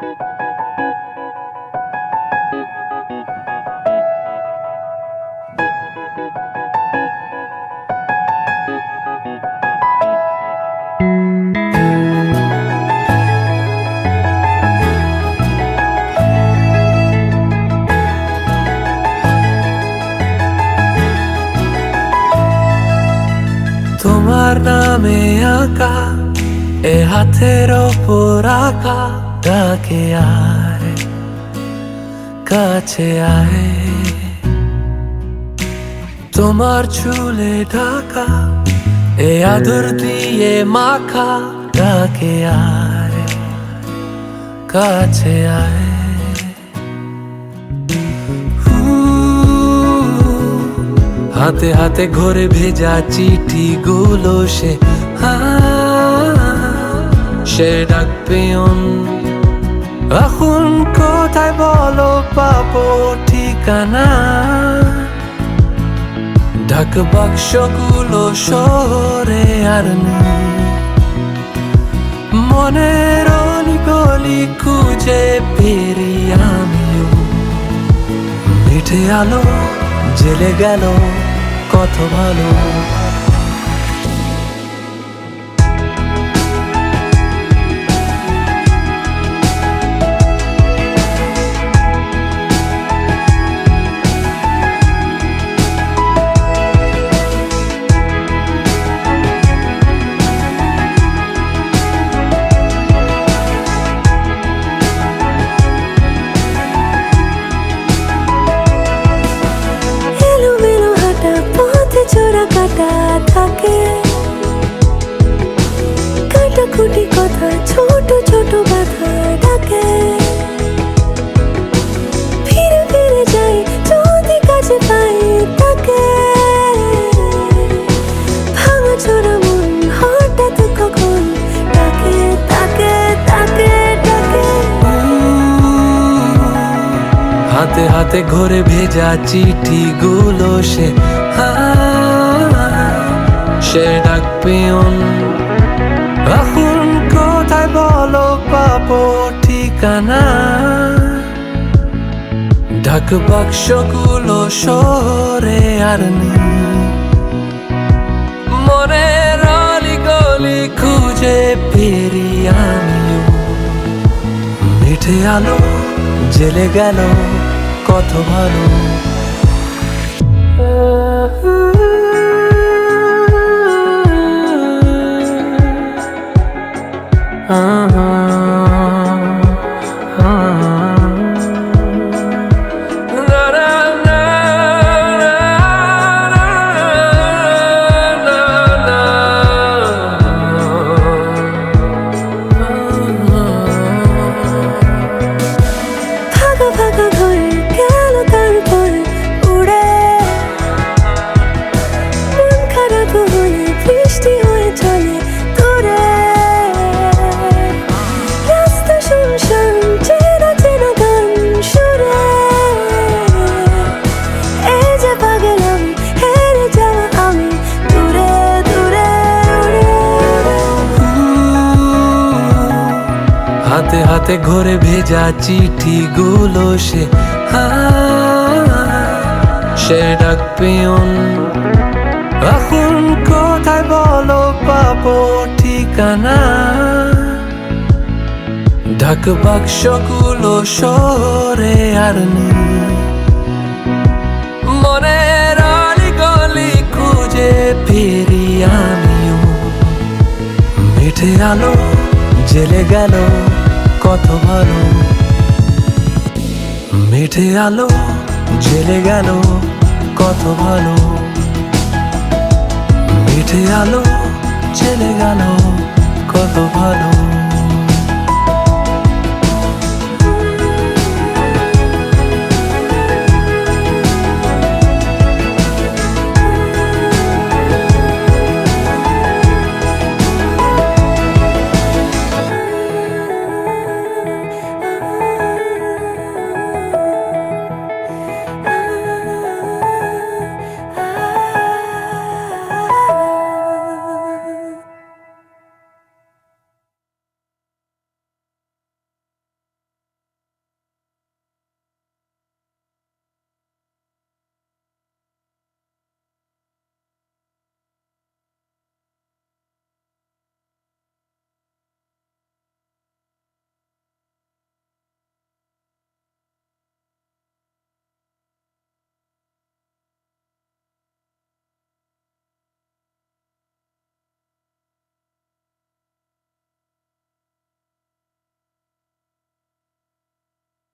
তোমার নামে আঁকা এ হাতের ওপর আঁকা ডাকে আয়, কাছে আয়। তোমার চুলে ঢাকা এ আদর দিয়ে মাখা ডাকে আয়, কাছে আয়। হাতে হাতে ঘরে ভেজা চিঠি গুলো সে ডাক পেয়ন। এখন কোথায় বলো পাবো ঠিকানা? ডাক বাক্সগুলো শহরে আর নেই, মনের অলিগলি খুঁজে ফিরি আমিও। মিঠে আলো জেলে গেল কত ভালো। কাটাকুটি কথা ছোট ছোট কথা ডাকে, ফিরে ফিরে যাই যদি কাছে পাই তাকে। ভাঙা চোরা মন হঠাৎ কখন ডাকে তাকে তাকে ডাকে। হাতে হাতে ঘরে ভেজা চিঠি গুলো সে ডাক পেয়ন। এখন কোথায় বলো পাবো ঠিকানা? ডাক বাক্সগুলো শহরে আর নেই, মনের অলিগলি খুঁজে ফিরি আমিও। মিঠে আলো জেলে গেল কত ভালো। হাতে হাতে ঘরে ভেজা চিঠি গুলো সে ডাক পেয়ন। এখন কোথায় বলো পাবো ঠিকানা? ডাক বাক্সগুলো শহরে আর নেই, মনের অলিগলি খুঁজে ফিরি আমিও। মিঠে আলো জেলে গেল কত ভালো। মিঠে আলো জেলে গেল কত ভালো। মিঠে আলো জেলে গেল কত ভালো।